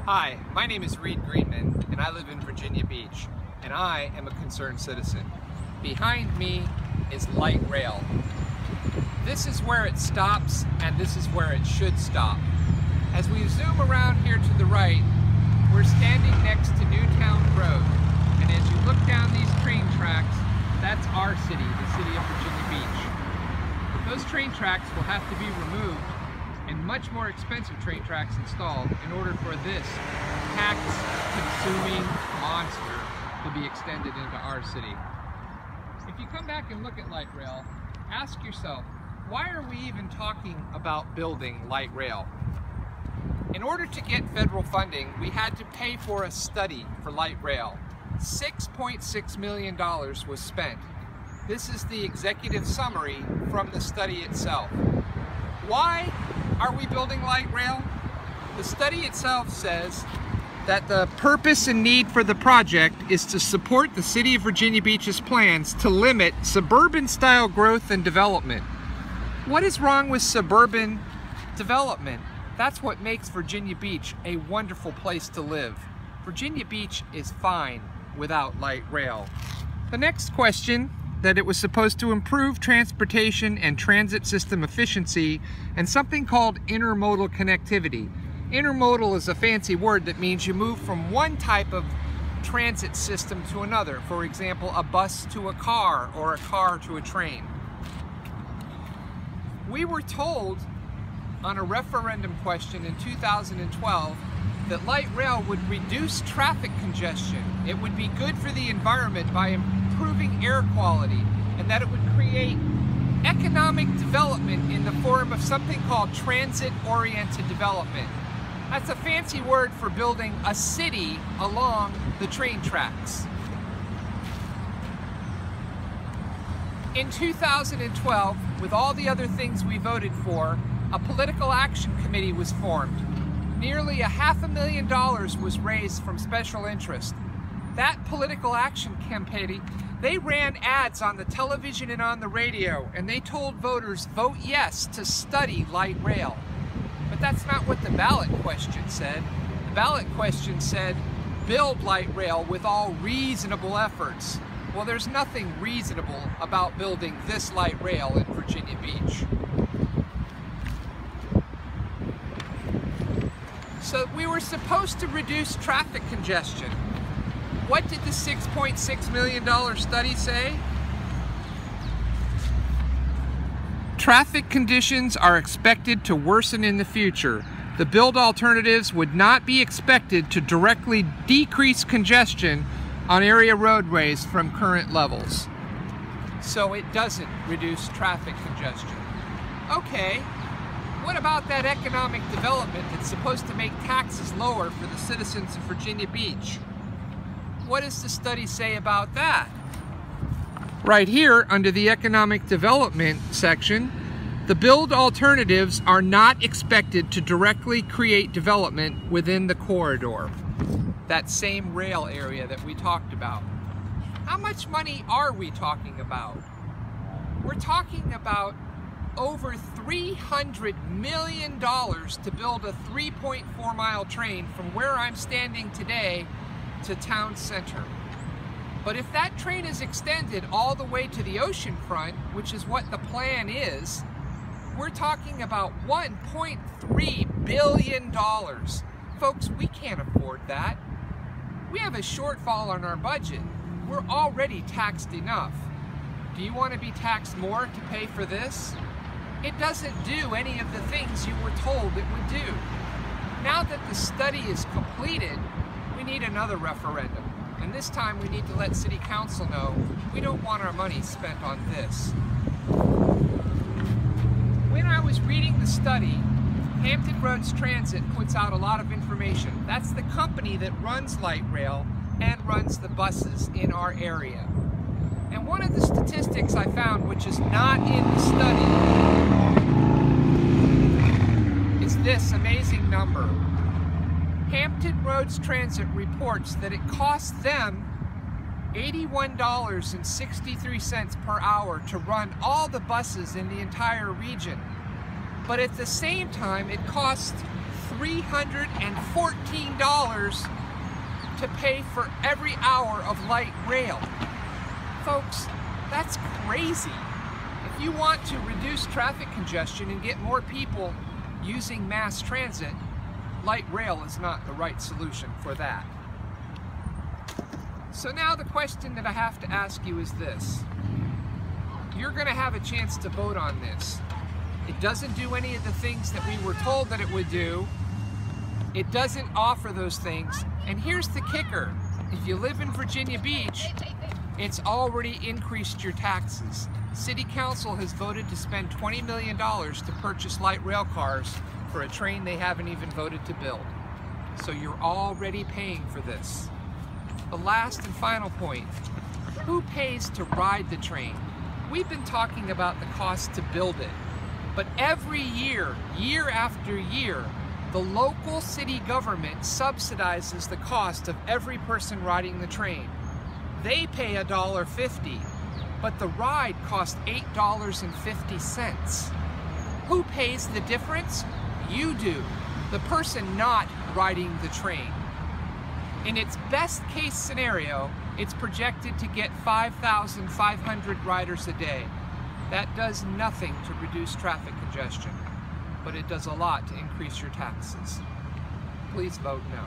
Hi, my name is Reid Greenmun, and I live in Virginia Beach, and I am a concerned citizen. Behind me is light rail. This is where it stops, and this is where it should stop. As we zoom around here to the right, we're standing next to Newtown Road, and as you look down these train tracks, that's our city, the city of Virginia Beach. But those train tracks will have to be removed and much more expensive train tracks installed in order for this tax-consuming monster to be extended into our city. If you come back and look at light rail, ask yourself, why are we even talking about building light rail? In order to get federal funding, we had to pay for a study for light rail. $6.6 million was spent. This is the executive summary from the study itself. Why are we building light rail? The study itself says that the purpose and need for the project is to support the City of Virginia Beach's plans to limit suburban-style growth and development. What is wrong with suburban development? That's what makes Virginia Beach a wonderful place to live. Virginia Beach is fine without light rail. The next question, that it was supposed to improve transportation and transit system efficiency and something called intermodal connectivity. Intermodal is a fancy word that means you move from one type of transit system to another. For example, a bus to a car or a car to a train. We were told on a referendum question in 2012 that light rail would reduce traffic congestion. It would be good for the environment by improving air quality, and that it would create economic development in the form of something called transit-oriented development. That's a fancy word for building a city along the train tracks. In 2012, with all the other things we voted for, a political action committee was formed. Nearly $500,000 was raised from special interest. That political action campaign, they ran ads on the television and on the radio, and they told voters, vote yes to study light rail. But that's not what the ballot question said. The ballot question said, build light rail with all reasonable efforts. Well, there's nothing reasonable about building this light rail in Virginia Beach. So we were supposed to reduce traffic congestion. What did the $6.6 million study say? Traffic conditions are expected to worsen in the future. The build alternatives would not be expected to directly decrease congestion on area roadways from current levels. So it doesn't reduce traffic congestion. Okay. What about that economic development that's supposed to make taxes lower for the citizens of Virginia Beach? What does the study say about that? Right here, under the economic development section, the build alternatives are not expected to directly create development within the corridor. That same rail area that we talked about. How much money are we talking about? We're talking about over $300 million to build a 3.4-mile train from where I'm standing today to town center. But if that train is extended all the way to the ocean front, which is what the plan is, we're talking about $1.3 billion. Folks, we can't afford that. We have a shortfall on our budget. We're already taxed enough. Do you want to be taxed more to pay for this? It doesn't do any of the things you were told it would do. Now that the study is completed, we need another referendum. And this time we need to let City Council know we don't want our money spent on this. When I was reading the study, Hampton Roads Transit puts out a lot of information. That's the company that runs light rail and runs the buses in our area. And one of the statistics I found, which is not in the study, is this amazing number. Hampton Roads Transit reports that it costs them $81.63 per hour to run all the buses in the entire region. But at the same time, it costs $314 to pay for every hour of light rail. Folks, that's crazy. If you want to reduce traffic congestion and get more people using mass transit, light rail is not the right solution for that. So now the question that I have to ask you is this. You're going to have a chance to vote on this. It doesn't do any of the things that we were told that it would do. It doesn't offer those things. And here's the kicker. If you live in Virginia Beach, it's already increased your taxes. City Council has voted to spend $20 million to purchase light rail cars for a train they haven't even voted to build. So you're already paying for this. The last and final point, who pays to ride the train? We've been talking about the cost to build it, but every year, year after year, the local city government subsidizes the cost of every person riding the train. They pay $1.50, but the ride costs $8.50. Who pays the difference? You do, the person not riding the train. In its best case scenario, it's projected to get 5,500 riders a day. That does nothing to reduce traffic congestion, but it does a lot to increase your taxes. Please vote no.